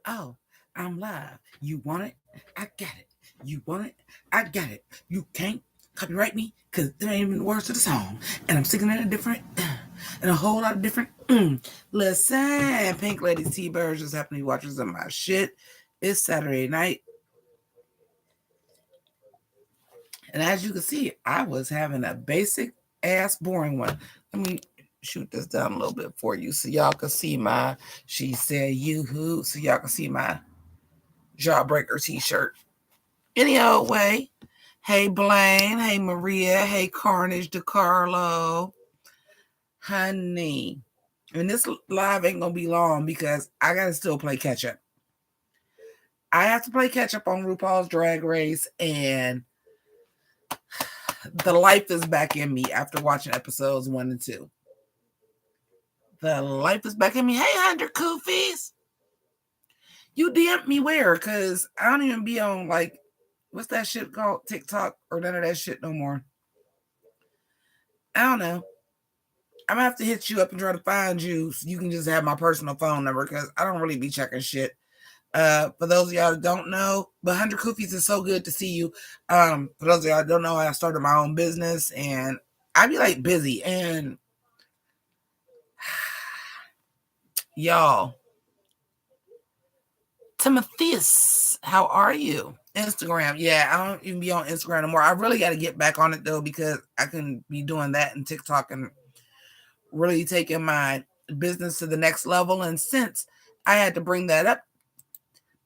Oh, I'm live. You want it? I got it. You want it? I got it. You can't copyright me because there ain't even the words to the song. And I'm singing in a different, and a whole lot of different. Listen, Pink Lady T-Birds just happen to be watching some of my shit. It's Saturday night. And as you can see, I was having a basic ass boring one. Let me shoot this down a little bit for you so y'all can see my she said you who so y'all can see my jawbreaker t-shirt. Any old way. Hey Blaine, hey Maria, hey Carnage DeCarlo. Honey. And this live ain't gonna be long because I gotta still play catch up. I have to play catch up on RuPaul's Drag Race, and the life is back in me after watching episodes 1 and 2. The life is back in me. Hey, 100 Koofies. You DM me where? Because I don't even be on, like, what's that shit called? TikTok or none of that shit no more. I don't know. I'm gonna have to hit you up and try to find you so you can just have my personal phone number because I don't really be checking shit. For those of y'all that don't know, but 100 Koofies is so good to see you. For those of y'all that don't know, I started my own business and I be like busy and y'all. Timotheus, how are you? Instagram. Yeah, I don't even be on Instagram anymore. I really got to get back on it though because I can be doing that and TikTok and really taking my business to the next level. And since I had to bring that up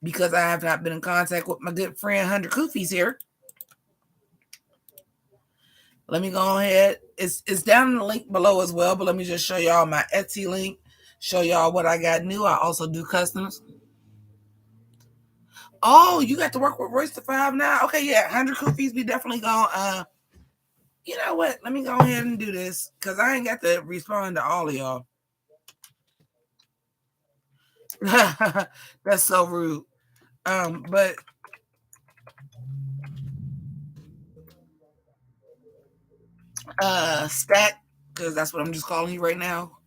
because I have not been in contact with my good friend 100 Koofies here, let me go ahead. It's down in the link below as well, but let me just show y'all my Etsy link, show y'all what I got new. I also do customs. Oh, you got to work with Royce the 5 now? Okay, yeah, 100 Koofies. We definitely gonna, you know what? Let me go ahead and do this because I ain't got to respond to all of y'all. That's so rude. But stack, because that's what I'm just calling you right now.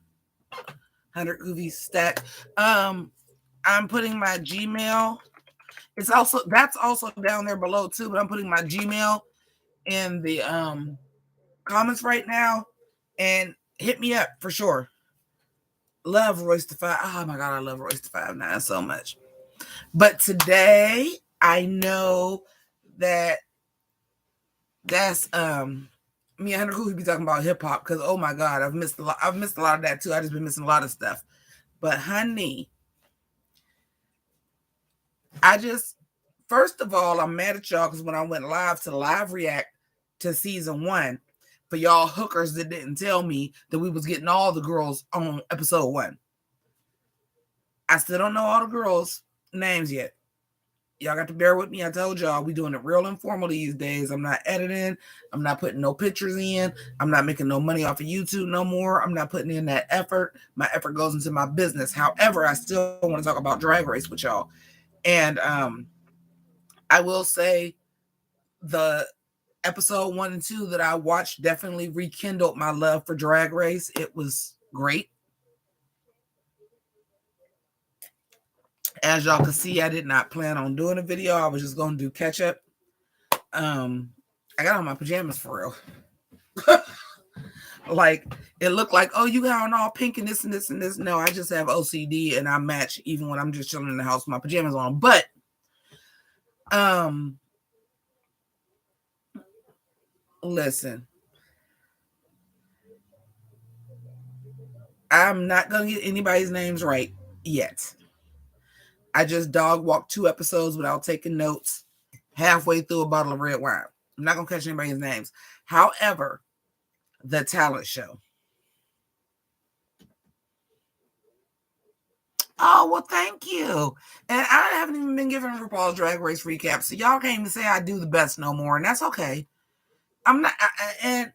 100 Koofies stack. I'm putting my Gmail. That's also down there below too, but I'm putting my Gmail in the comments right now, and hit me up for sure. Love Royce the 5. Oh my god, I love Royce the 5 so much. But today I know that's me and 100 Cool be talking about hip hop because oh my god, I've missed a lot of that too. I just been missing a lot of stuff. But honey, first of all, I'm mad at y'all because when I went live to live react to season 1, for y'all hookers that didn't tell me that we was getting all the girls on episode 1. I still don't know all the girls' names yet. Y'all got to bear with me. I told y'all we doing it real informal these days. I'm not editing. I'm not putting no pictures in. I'm not making no money off of YouTube no more. I'm not putting in that effort. My effort goes into my business. However, I still want to talk about Drag Race with y'all. And I will say the episode 1 and 2 that I watched definitely rekindled my love for Drag Race. It was great. As y'all can see, I did not plan on doing a video. I was just going to do catch up. I got on my pajamas for real. Like, it looked like, oh, you got on all pink and this and this and this. No, I just have OCD and I match even when I'm just chilling in the house with my pajamas on. But, listen. I'm not going to get anybody's names right yet. I just dog walked 2 episodes without taking notes halfway through a bottle of red wine. I'm not going to catch anybody's names. However, the talent show. Oh, well, thank you. And I haven't even been giving RuPaul's Drag Race recap, so y'all can't even say I do the best no more, and that's okay. I'm not, and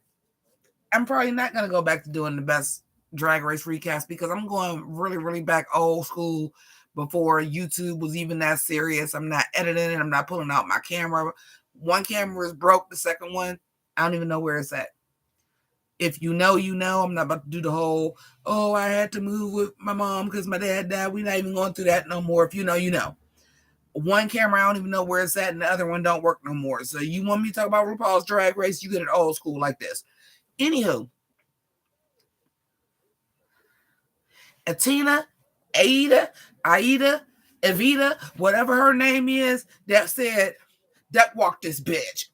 I'm probably not going to go back to doing the best Drag Race recaps because I'm going really, really back old school before YouTube was even that serious. I'm not editing it. I'm not pulling out my camera. One camera is broke. The second one, I don't even know where it's at. If you know, you know. I'm not about to do the whole, oh, I had to move with my mom because my dad died. We're not even going through that no more. If you know, you know. One camera, I don't even know where it's at, and the other one don't work no more. So you want me to talk about RuPaul's Drag Race, you get it old school like this. Anywho, Atina, Aida, Evita, whatever her name is, that said, duck walk this bitch.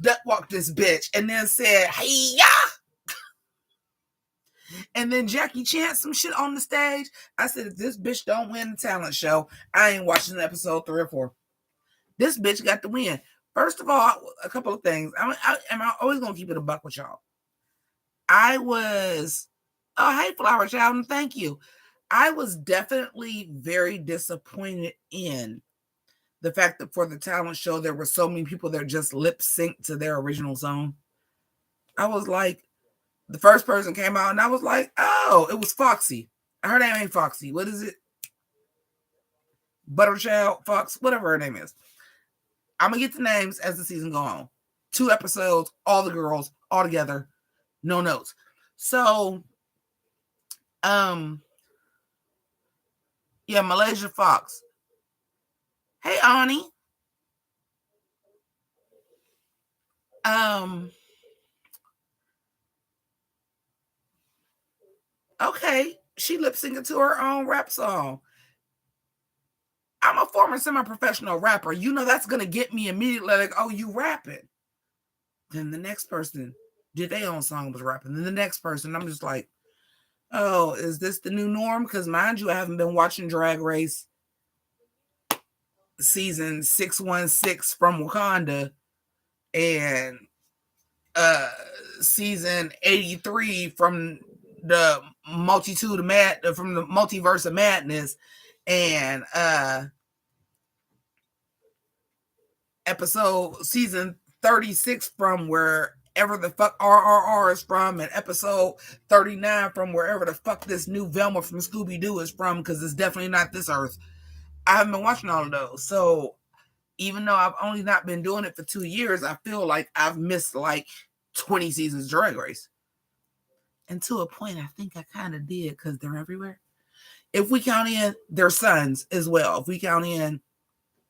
Duck walk this bitch. And then said, hey, ya. And then Jackie Chan some shit on the stage. I said, if this bitch don't win the talent show, I ain't watching episode 3 or 4. This bitch got the win. First of all, a couple of things. I'm always going to keep it a buck with y'all. I was, oh, hey, Flower Child, and thank you. I was definitely very disappointed in the fact that for the talent show, there were so many people that just lip synced to their original song. I was like, the first person came out, and I was like, oh, it was Foxy. Her name ain't Foxy. What is it? Butterchild, Fox, whatever her name is. I'm going to get the names as the season goes on. 2 episodes, all the girls, all together, no notes. So, yeah, Malaysia Fox. Hey, Ani. Okay, she lip syncing to her own rap song. I'm a former semi-professional rapper. You know that's gonna get me immediately like, oh, you rapping. Then the next person did their own song was rapping. Then the next person, I'm just like, oh, is this the new norm? Because mind you, I haven't been watching Drag Race season 616 from Wakanda and season 83 from the from the multiverse of madness, and episode season 36 from wherever the fuck RRR is from, and episode 39 from wherever the fuck this new Velma from Scooby-Doo is from, because it's definitely not this earth. I haven't been watching all of those. So even though I've only not been doing it for 2 years, I feel like I've missed like 20 seasons of Drag Race. And to a point, I think I kind of did, because they're everywhere. If we count in their sons as well, if we count in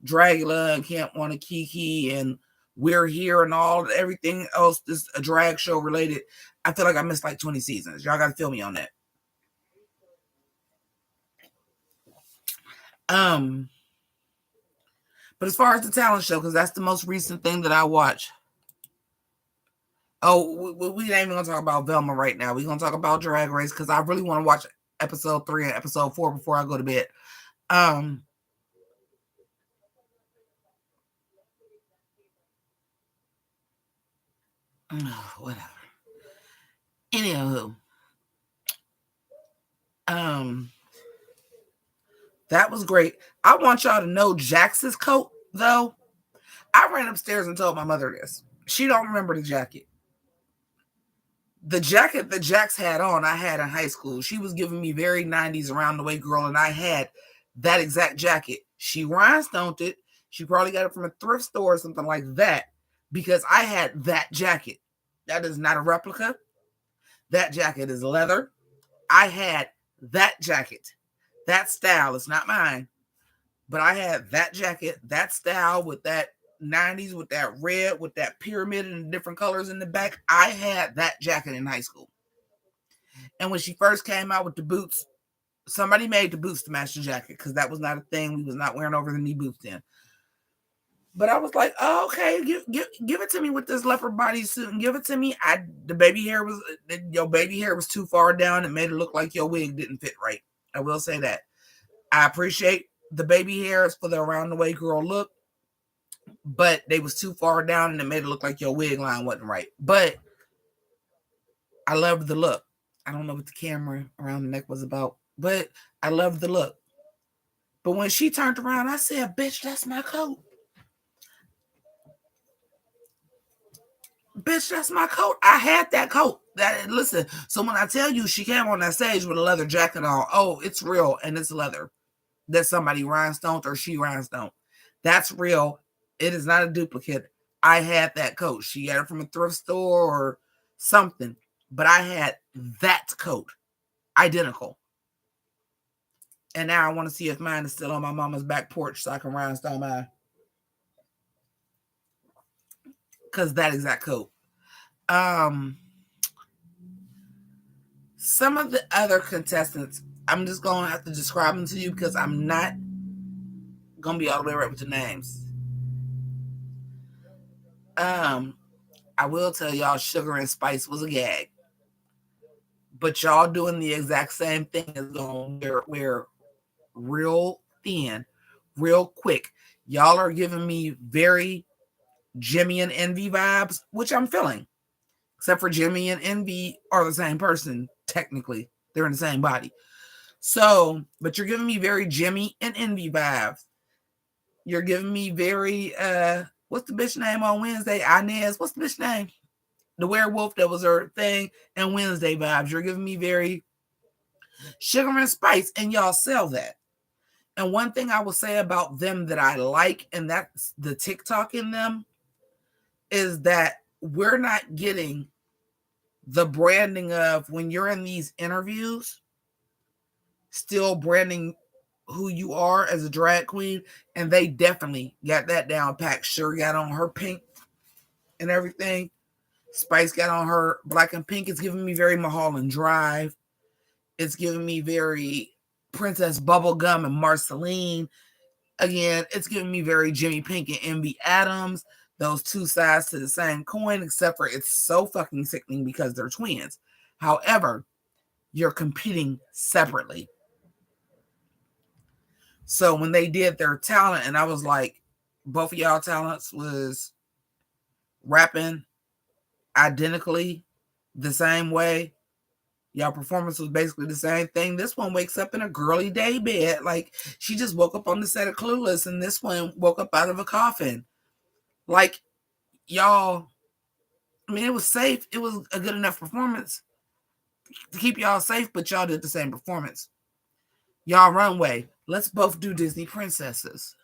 Dragula and Camp Wanna Kiki and We're Here and everything else that's a drag show related, I feel like I missed like 20 seasons. Y'all got to feel me on that. But as far as the talent show, because that's the most recent thing that I watch. Oh, we ain't even gonna talk about Velma right now. We're gonna talk about Drag Race, because I really want to watch episode 3 and episode 4 before I go to bed. Whatever. Anywho, that was great. I want y'all to know Jax's coat, though. I ran upstairs and told my mother this. She don't remember the jacket. The jacket that Jax had on, I had in high school. She was giving me very 90s around the way girl, and I had that exact jacket. She rhinestoned it. She probably got it from a thrift store or something like that, because I had that jacket. That is not a replica. That jacket is leather. I had that jacket. That style is not mine, but I had that jacket, that style with that 90s, with that red, with that pyramid and different colors in the back. I had that jacket in high school. And when she first came out with the boots, somebody made the boots to match the jacket, because that was not a thing. We was not wearing over the knee boots then. But I was like, oh, okay, give it to me with this leopard bodysuit, and give it to me. Your baby hair was too far down. It made it look like your wig didn't fit right. I will say that. I appreciate the baby hairs for the around the way girl look, but they was too far down, and it made it look like your wig line wasn't right. But I loved the look. I don't know what the camera around the neck was about, but I loved the look. But when she turned around, I said, bitch, that's my coat. Bitch, that's my coat. I had that coat. Listen, so when I tell you she came on that stage with a leather jacket on, oh, it's real, and it's leather. That somebody rhinestoned or she rhinestoned. That's real. It is not a duplicate. I had that coat. She got it from a thrift store or something. but I had that coat, identical. And now I want to see if mine is still on my mama's back porch so I can rhinestone mine. Because that exact coat. Some of the other contestants, I'm just going to have to describe them to you because I'm not going to be all the way right with the names. I will tell y'all Sugar and Spice was a gag. But y'all doing the exact same thing as going we're real thin, real quick. Y'all are giving me very Jimmi and Envy vibes, which I'm feeling. Except for Jimmi and Envy are the same person, technically. They're in the same body. So, but you're giving me very Jimmi and Envy vibes. You're giving me very, what's the bitch name on Wednesday? Inez. What's the bitch name? The werewolf that was her thing, and Wednesday vibes. You're giving me very Sugar and Spice, and y'all sell that. And one thing I will say about them that I like, and that's the TikTok in them, is that we're not getting the branding of when you're in these interviews, still branding who you are as a drag queen. And they definitely got that down packed. Sure got on her pink and everything. Spice got on her black and pink. It's giving me very Mulholland Drive. It's giving me very Princess Bubblegum and Marceline. Again, it's giving me very JimmiPynk and Envy Adams. Those two sides to the same coin, except for it's so fucking sickening because they're twins. However, you're competing separately. So when they did their talent, and I was like, both of y'all talents was rapping identically the same way. Y'all performance was basically the same thing. This one wakes up in a girly day bed. Like, she just woke up on the set of Clueless, and this one woke up out of a coffin. Like, y'all, I mean, it was safe. It was a good enough performance to keep y'all safe, but y'all did the same performance. Y'all runway, let's both do Disney princesses.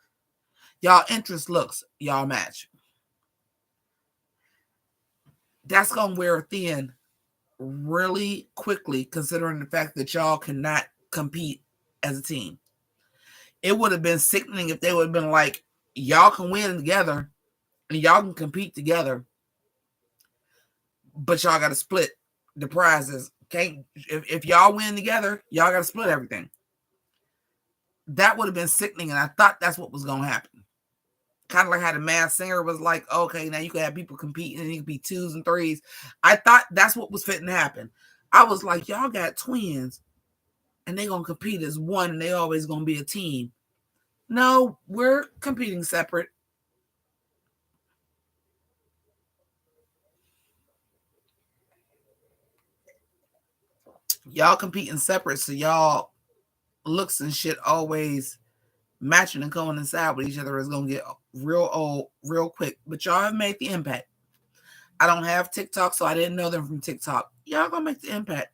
Y'all interest looks, y'all match. That's going to wear thin really quickly, considering the fact that y'all cannot compete as a team. It would have been sickening if they would have been like, y'all can win together and y'all can compete together, but y'all got to split the prizes. Can't if y'all win together, y'all got to split everything. That would have been sickening, and I thought that's what was going to happen. Kind of like how the Masked Singer was like, okay, now you can have people competing and it can be twos and threes. I thought that's what was fitting to happen. I was like, y'all got twins and they're going to compete as one and they always going to be a team. No, we're competing separate. Y'all competing separate, so y'all looks and shit always matching and coincide with each other is going to get real old real quick. But y'all have made the impact. I don't have TikTok, so I didn't know them from TikTok. Y'all gonna make the impact.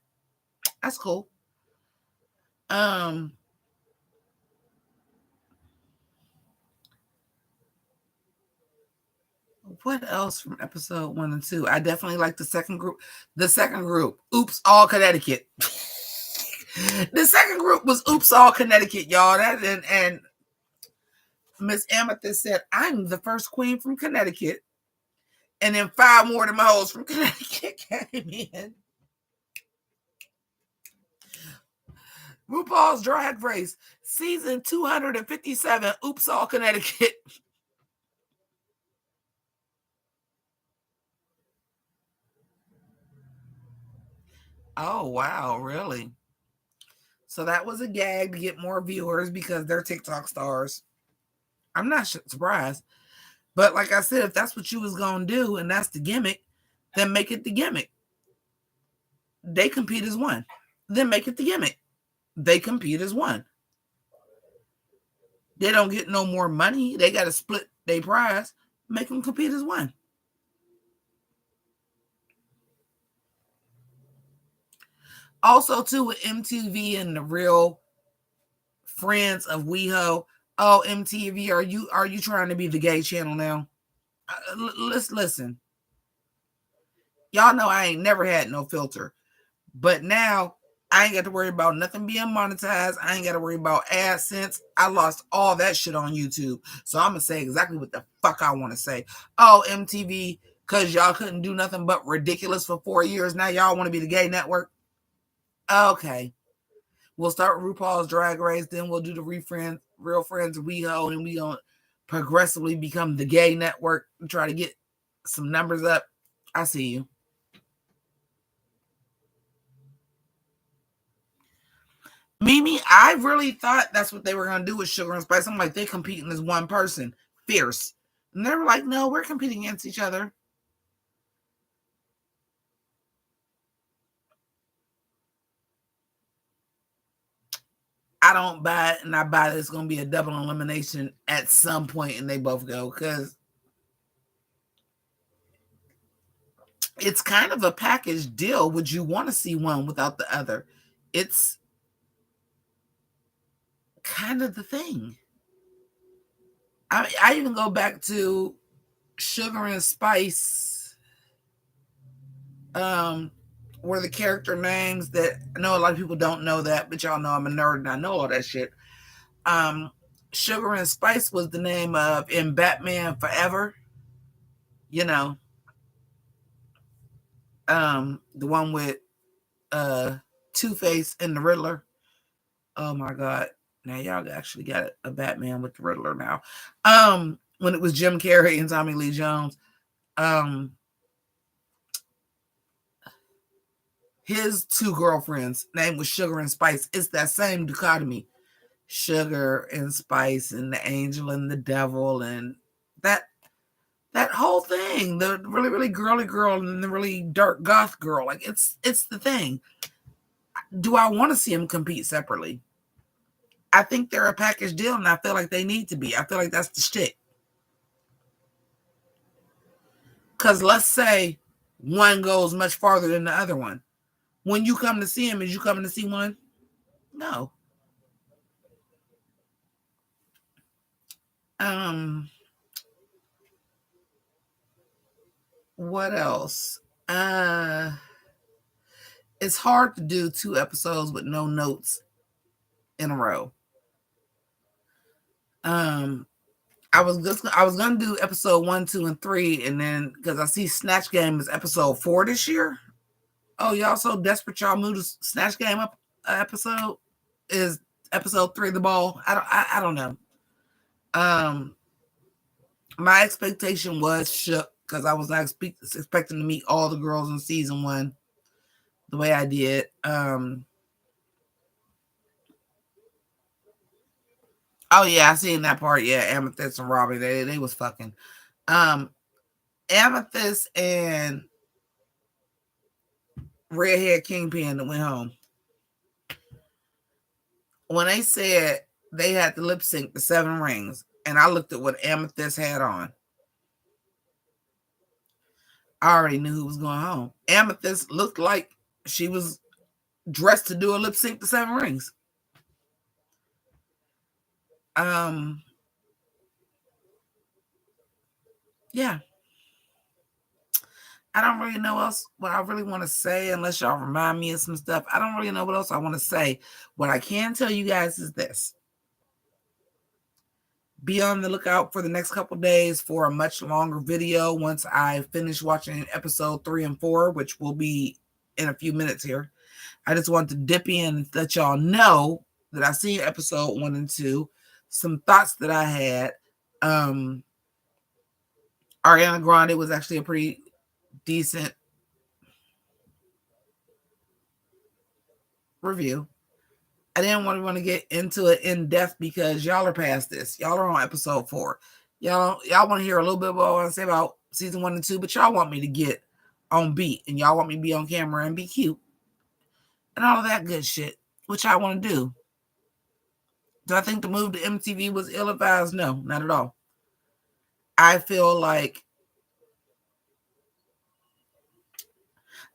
That's cool. What else from episode 1 and 2? I definitely like the second group. The second group, Oops All Connecticut. The second group was Oops All Connecticut, y'all. That and Miss Amethyst said, I'm the first queen from Connecticut. And then 5 more of them hoes from Connecticut came in. RuPaul's Drag Race, season 257, Oops All Connecticut. Oh, wow, really? So that was a gag to get more viewers because they're TikTok stars. I'm not surprised. But like I said, if that's what you was going to do and that's the gimmick, then make it the gimmick. They compete as one. Then make it the gimmick. They compete as one. They don't get no more money. They got to split their prize. Make them compete as one. Also, too, with MTV and the real friends of WeHo. Oh, MTV, are you trying to be the gay channel now? Let's listen. Y'all know I ain't never had no filter. But now I ain't got to worry about nothing being monetized. I ain't got to worry about AdSense. I lost all that shit on YouTube. So I'm going to say exactly what the fuck I want to say. Oh, MTV, because y'all couldn't do nothing but ridiculous for 4 years. Now y'all want to be the gay network? Okay. We'll start with RuPaul's Drag Race. Then we'll do the Real Friends of WeHo. And we going to progressively become the gay network and try to get some numbers up. I see you. Mimi, I really thought that's what they were going to do with Sugar and Spice. I'm like, they're competing as one person, fierce. And they were like, no, we're competing against each other. I don't buy it, and I buy that it's going to be a double elimination at some point, and they both go, because it's kind of a package deal. Would you want to see one without the other? It's kind of the thing. I even go back to Sugar and Spice, were the character names that I know a lot of people don't know that, but y'all know I'm a nerd and I know all that shit. Sugar and Spice was the name of in Batman Forever, you know, the one with Two-Face and the Riddler. Oh my god. Now y'all actually got a Batman with the Riddler now. When it was Jim Carrey and Tommy Lee Jones. His two girlfriends' name was Sugar and Spice. It's that same dichotomy. Sugar and Spice and the angel and the devil and that whole thing. The really, really girly girl and the really dark goth girl. Like it's the thing. Do I want to see them compete separately? I think they're a package deal, and I feel like they need to be. I feel like that's the shit. Because let's say one goes much farther than the other one. When you come to see him, is you coming to see one? No. What else? It's hard to do 2 episodes with no notes in a row. I was gonna do episode 1, 2, and 3, and then because I see Snatch Game is episode 4 this year. Oh, y'all so desperate y'all moved to Snatch Game up episode is episode 3 of the ball. I don't know. My expectation was shook because I was not expecting to meet all the girls in season 1 the way I did. Oh yeah, I seen that part. Yeah, Amethyst and Robbie, they was fucking. Amethyst and Redhead Kingpin that went home. When they said they had to lip sync the 7 rings, and I looked at what Amethyst had on, I already knew who was going home. Amethyst looked like she was dressed to do a lip sync to 7 rings. Yeah. I don't really know what I really want to say unless y'all remind me of some stuff. I don't really know what else I want to say. What I can tell you guys is this. Be on the lookout for the next couple days for a much longer video once I finish watching episode 3 and 4, which will be in a few minutes here. I just want to dip in and let y'all know that I've seen episode 1 and 2, some thoughts that I had. Ariana Grande was actually a pretty decent review. I didn't want to get into it in depth because y'all are past this. Y'all are on episode 4. Y'all want to hear a little bit about what I want to say about season 1 and 2, but y'all want me to get on beat and y'all want me to be on camera and be cute and all of that good shit, which I want to do. Do I think the move to MTV was ill-advised? No, not at all. I feel like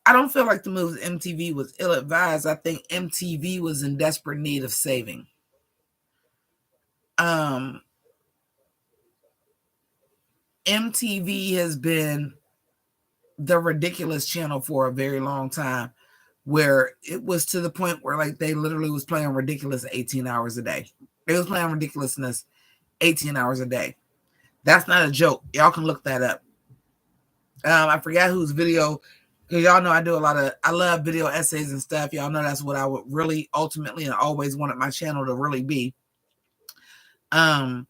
I don't feel like the move to MTV was ill-advised. I think MTV was in desperate need of saving. MTV has been the ridiculous channel for a very long time, where it was to the point where like they literally was playing ridiculous 18 hours a day. They was playing ridiculousness 18 hours a day. That's not a joke. Y'all can look that up. I forgot whose video, because y'all know I love video essays and stuff. Y'all know that's what I would really ultimately and always wanted my channel to really be. And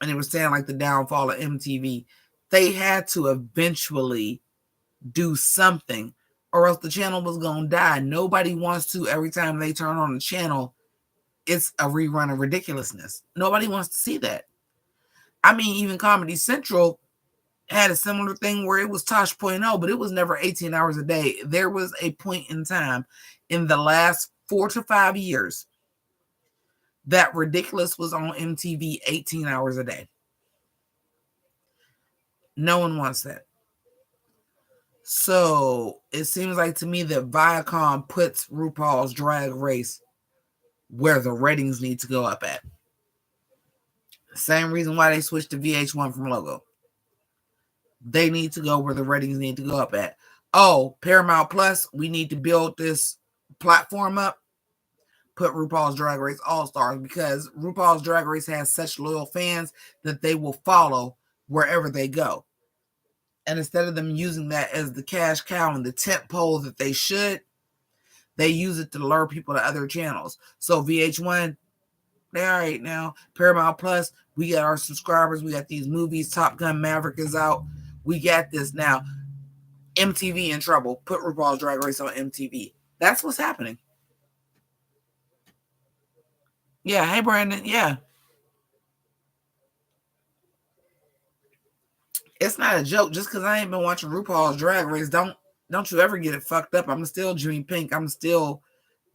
it was saying like the downfall of MTV. They had to eventually do something, or else the channel was gonna die. Nobody wants to, every time they turn on the channel, it's a rerun of ridiculousness. Nobody wants to see that. I mean, even Comedy Central had a similar thing where it was Tosh.0, but it was never 18 hours a day. There was a point in time in the last 4 to 5 years that Ridiculous was on MTV 18 hours a day. No one wants that. So it seems like to me that Viacom puts RuPaul's Drag Race where the ratings need to go up at. Same reason why they switched to VH1 from Logo. They need to go where the ratings need to go up at. Oh, Paramount Plus, we need to build this platform up. Put RuPaul's Drag Race All-Stars, because RuPaul's Drag Race has such loyal fans that they will follow wherever they go. And instead of them using that as the cash cow and the tent pole that they should, they use it to lure people to other channels. So VH1, they're all right now. Paramount Plus, we got our subscribers. We got these movies. Top Gun Maverick is out. We got this now. MTV in trouble. Put RuPaul's Drag Race on MTV. That's what's happening. Yeah. Hey, Brandon. Yeah. It's not a joke. Just because I ain't been watching RuPaul's Drag Race, don't you ever get it fucked up. I'm still JimmiPynk. I'm still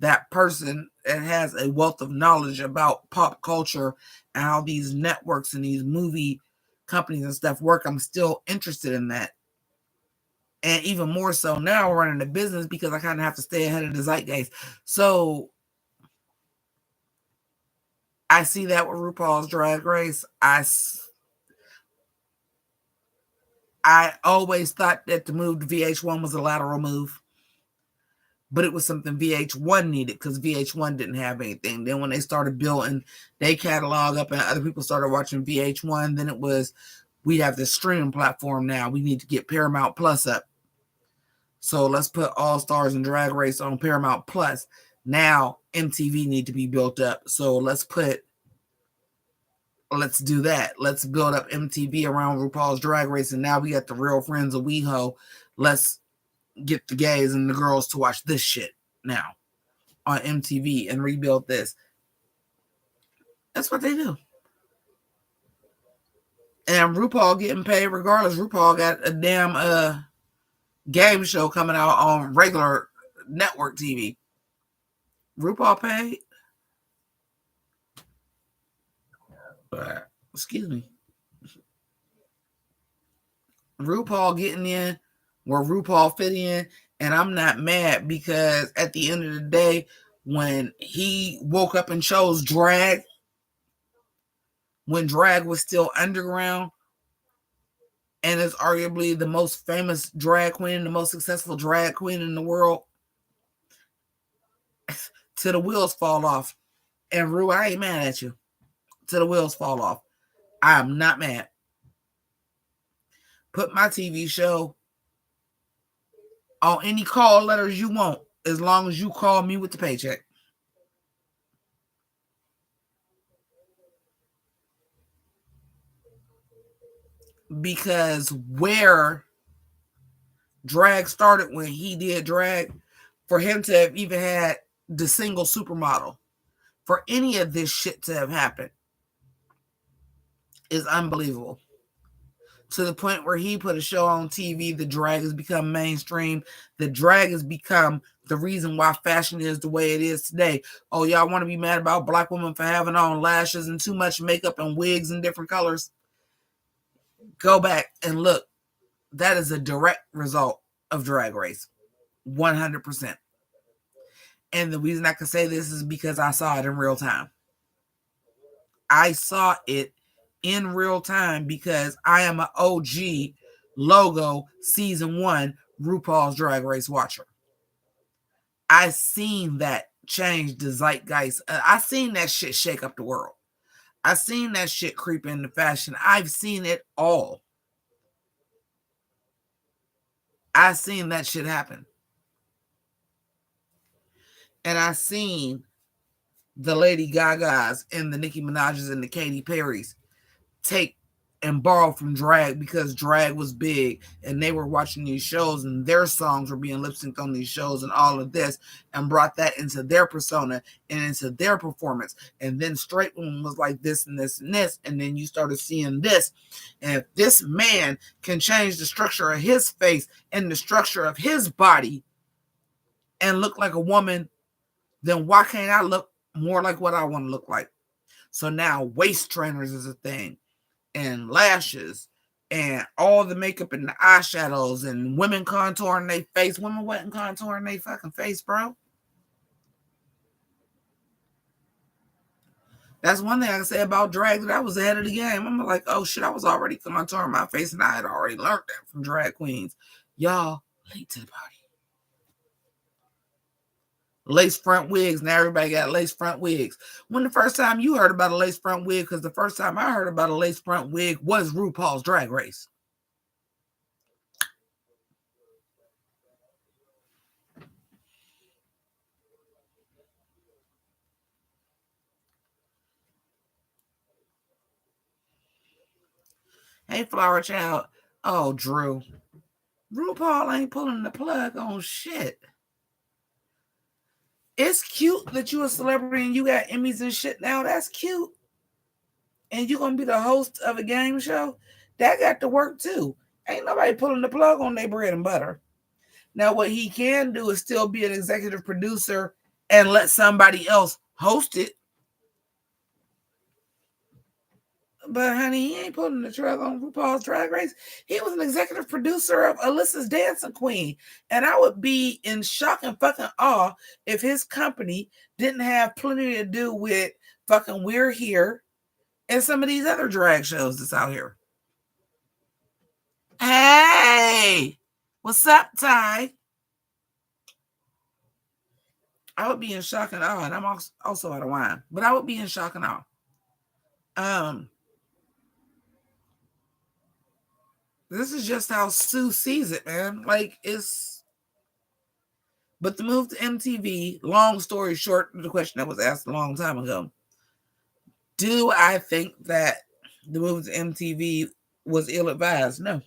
that person that has a wealth of knowledge about pop culture and how these networks and these movie companies and stuff work. I'm still interested in that. And even more so now running a business, because I kind of have to stay ahead of the zeitgeist. So I see that with RuPaul's Drag Race. I always thought that the move to VH1 was a lateral move, but it was something VH1 needed because VH1 didn't have anything. Then when they started building their catalog up and other people started watching VH1, then it was, we have this streaming platform now. We need to get Paramount Plus up. So let's put All Stars and Drag Race on Paramount Plus. Now MTV need to be built up. So let's do that. Let's build up MTV around RuPaul's Drag Race. And now we got the Real Friends of WeHo. Let's get the gays and the girls to watch this shit now on MTV and rebuild this. That's what they do. And RuPaul getting paid regardless. RuPaul got a damn game show coming out on regular network TV. RuPaul paid. Excuse me. RuPaul getting in where RuPaul fit in, and I'm not mad, because at the end of the day, when he woke up and chose drag, when drag was still underground and is arguably the most famous drag queen, the most successful drag queen in the world, till the wheels fall off. And Ru, I ain't mad at you. Till the wheels fall off. I'm not mad. Put my TV show on any call letters you want, as long as you call me with the paycheck. Because where drag started, when he did drag, for him to have even had the single supermodel, for any of this shit to have happened, is unbelievable. To the point where he put a show on TV, the drag has become mainstream. The drag has become the reason why fashion is the way it is today. Oh, y'all want to be mad about black women for having on lashes and too much makeup and wigs in different colors? Go back and look. That is a direct result of Drag Race. 100%. And the reason I can say this is because I saw it in real time. I saw it in real time because I am an OG logo, season 1, RuPaul's Drag Race watcher. I seen that change the zeitgeist. I seen that shit shake up the world. I seen that shit creep into fashion. I've seen it all. I seen that shit happen. And I seen the Lady Gagas and the Nicki Minaj's and the Katy Perry's take and borrow from drag because drag was big and they were watching these shows and their songs were being lip synced on these shows and all of this, and brought that into their persona and into their performance. And then Straight Woman was like this and this and this, and then you started seeing this. And if this man can change the structure of his face and the structure of his body and look like a woman, then why can't I look more like what I want to look like? So now waist trainers is a thing, and lashes, and all the makeup and the eyeshadows, and women contouring their face. Women wasn't contouring their fucking face, bro. That's one thing I can say about drag, that I was ahead of the game. I'm like, oh shit, I was already contouring my face, and I had already learned that from drag queens. Y'all late to the party. Lace front wigs. Now everybody got lace front wigs. When the first time you heard about a lace front wig? Because the first time I heard about a lace front wig was RuPaul's Drag Race. Hey, Flower Child. Oh, Drew. RuPaul ain't pulling the plug on shit. It's cute that you a celebrity and you got Emmys and shit now. That's cute. And you gonna be the host of a game show? That got to work too. Ain't nobody pulling the plug on their bread and butter. Now, what he can do is still be an executive producer and let somebody else host it. But honey, he ain't pulling the plug on RuPaul's Drag Race. He was an executive producer of Alyssa's Dancing Queen. And I would be in shock and fucking awe if his company didn't have plenty to do with fucking We're Here and some of these other drag shows that's out here. Hey, what's up, Ty? I would be in shock and awe, and I'm also out of wine, but I would be in shock and awe. This is just how Sue sees it, man. Like, it's... But the move to MTV, long story short, the question that was asked a long time ago, do I think that the move to MTV was ill-advised? No.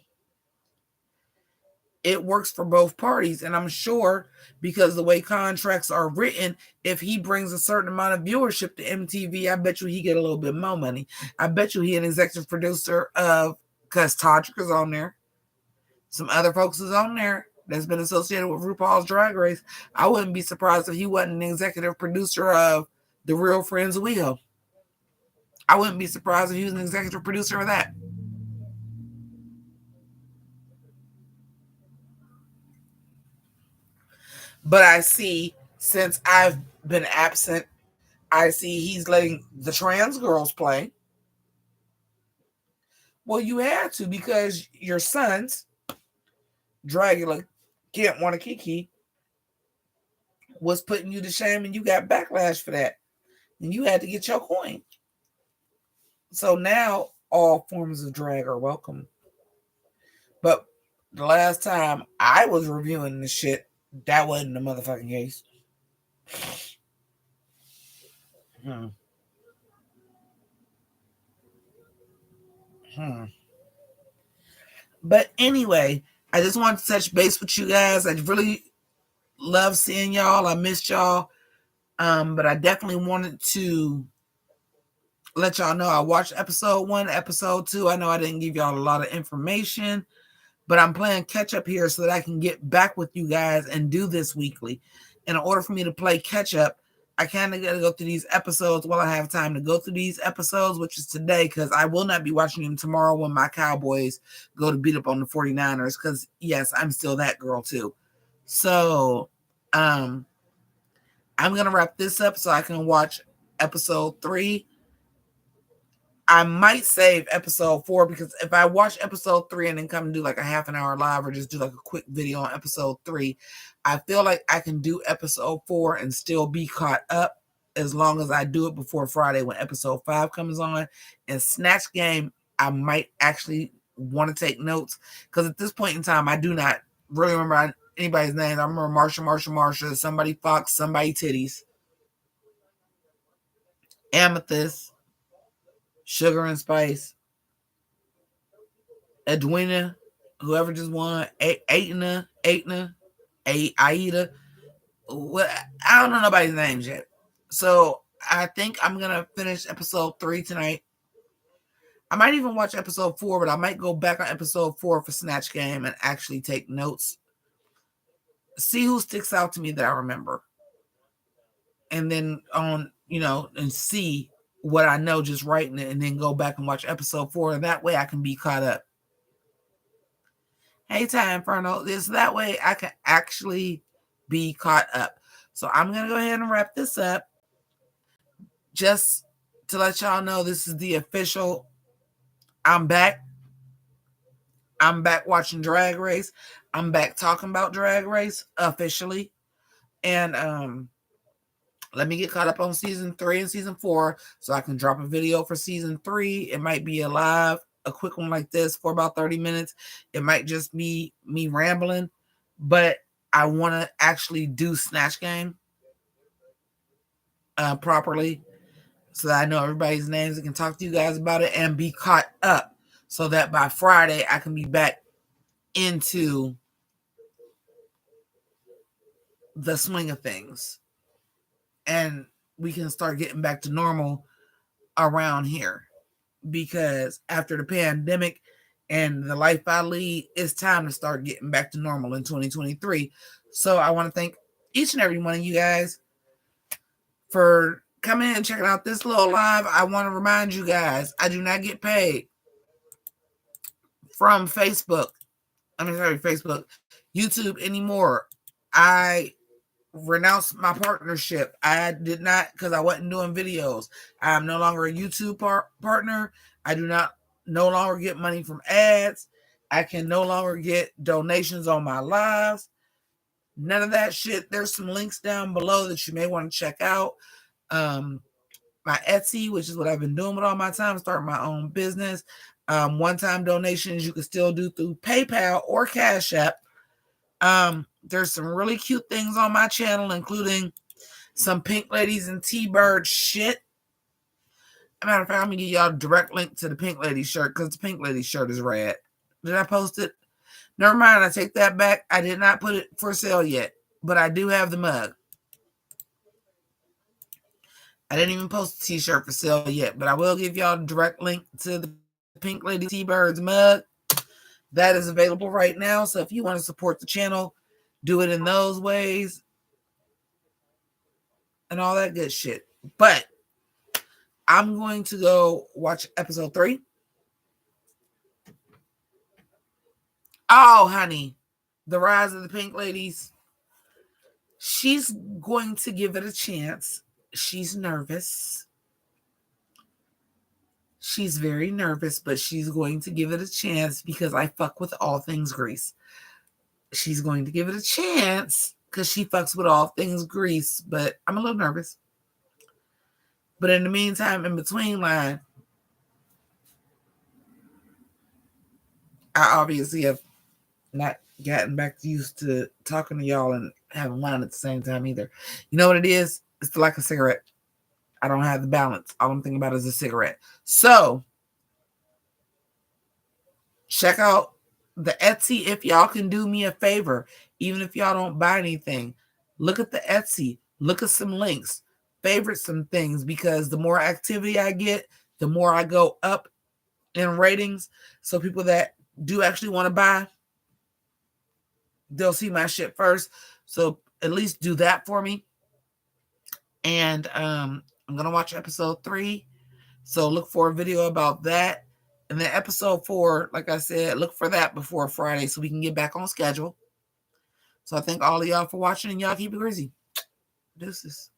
It works for both parties, and I'm sure because the way contracts are written, if he brings a certain amount of viewership to MTV, I bet you he get a little bit more money. I bet you he an executive producer of... Because Todrick is on there. Some other folks is on there that's been associated with RuPaul's Drag Race. I wouldn't be surprised if he wasn't an executive producer of The Real Friends of WeHo. I wouldn't be surprised if he was an executive producer of that. But I see, since I've been absent, I see he's letting the trans girls play. Well, you had to, because your sons, Dragula, Can't Want a Kiki, was putting you to shame, and you got backlash for that. And you had to get your coin. So now all forms of drag are welcome. But the last time I was reviewing this shit, that wasn't the motherfucking case. But anyway, I just wanted to touch base with you guys. I really love seeing y'all. I missed y'all. But I definitely wanted to let y'all know I watched episode 1, episode 2. I know I didn't give y'all a lot of information, but I'm playing catch up here so that I can get back with you guys and do this weekly. In order for me to play catch up, I kind of got to go through these episodes while I have time to go through these episodes, which is today, because I will not be watching them tomorrow when my Cowboys go to beat up on the 49ers, because, yes, I'm still that girl, too. So, I'm going to wrap this up so I can watch episode 3. I might save episode 4 because if I watch episode 3 and then come and do like a half an hour live or just do like a quick video on episode 3, I feel like I can do episode 4 and still be caught up as long as I do it before Friday when episode 5 comes on. And Snatch Game, I might actually want to take notes because at this point in time, I do not really remember anybody's name. I remember Marsha, somebody Fox, somebody Titties, Amethyst, Sugar and Spice, Edwina, whoever just won, Aida. What, I don't know nobody's names yet. So I think I'm going to finish episode 3 tonight. I might even watch episode 4, but I might go back on episode 4 for Snatch Game and actually take notes. See who sticks out to me that I remember. And then and see what I know just writing it and then go back and watch episode 4. And that way I can be caught up. Hey, Ty Inferno. That way I can actually be caught up. So I'm going to go ahead and wrap this up. Just to let y'all know, this is the official. I'm back. I'm back watching Drag Race. I'm back talking about Drag Race officially. And let me get caught up on season 3 and season 4 so I can drop a video for season 3. It might be a quick one like this for about 30 minutes. It might just be me rambling, but I want to actually do Snatch Game properly so that I know everybody's names and can talk to you guys about it and be caught up so that by Friday I can be back into the swing of things and we can start getting back to normal around here, because after the pandemic and the life I lead, it's time to start getting back to normal in 2023. So I want to thank each and every one of you guys for coming in and checking out this little live. I want to remind you guys, I do not get paid from YouTube anymore. I renounced my partnership. I did not, because I wasn't doing videos. I am no longer a YouTube partner. I do not no longer get money from ads. I can no longer get donations on my lives. None of that shit. There's some links down below that you may want to check out. My Etsy, which is what I've been doing with all my time, starting my own business. One-time donations you can still do through PayPal or Cashapp. There's some really cute things on my channel, including some Pink Ladies and T-Bird shit. As a matter of fact, I'm going to give y'all a direct link to the Pink Lady shirt because the Pink Lady shirt is rad. Did I post it? Never mind, I take that back. I did not put it for sale yet, but I do have the mug. I didn't even post the t-shirt for sale yet, but I will give y'all a direct link to the Pink Lady T-Birds mug. That is available right now, so if you want to support the channel, do it in those ways and all that good shit. But I'm going to go watch episode 3. Oh, honey, the rise of the Pink Ladies. She's going to give it a chance. She's nervous. She's very nervous, but she's going to give it a chance because I fuck with all things grease. She's going to give it a chance because she fucks with all things grease, but I'm a little nervous. But in the meantime, in between line, I obviously have not gotten back used to talking to y'all and having wine at the same time either. You know what it is? It's like a cigarette. I don't have the balance. All I'm thinking about is a cigarette. So check out the Etsy if y'all can do me a favor. Even if y'all don't buy anything, look at the Etsy. Look at some links. Favorite some things, because the more activity I get, the more I go up in ratings. So people that do actually want to buy, they'll see my shit first. So at least do that for me. And I'm going to watch episode 3. So look for a video about that. And then episode 4, like I said, look for that before Friday so we can get back on schedule. So I thank all of y'all for watching, and y'all keep it greasy. Deuces.